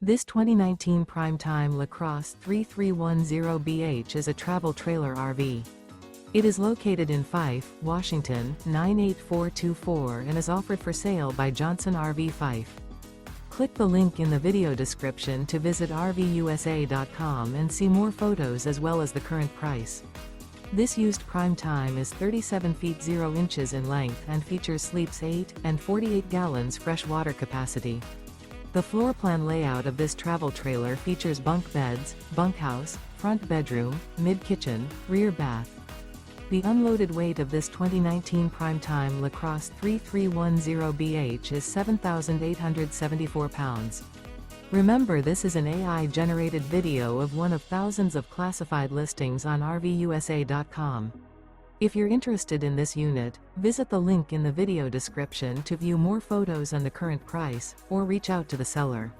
This 2019 Prime Time LaCrosse 3310BH is a travel trailer RV. It is located in Fife, Washington, 98424 and is offered for sale by Johnson RV Fife. Click the link in the video description to visit RVUSA.com and see more photos as well as the current price. This used Prime Time is 37 feet 0 inches in length and features sleeps 8 and 48 gallons fresh water capacity. The floor plan layout of this travel trailer features bunk beds, bunkhouse, front bedroom, mid-kitchen, rear bath. The unloaded weight of this 2019 Prime Time LaCrosse 3310BH is 7,874 pounds. Remember, this is an AI-generated video of one of thousands of classified listings on RVUSA.com. If you're interested in this unit, visit the link in the video description to view more photos and the current price, or reach out to the seller.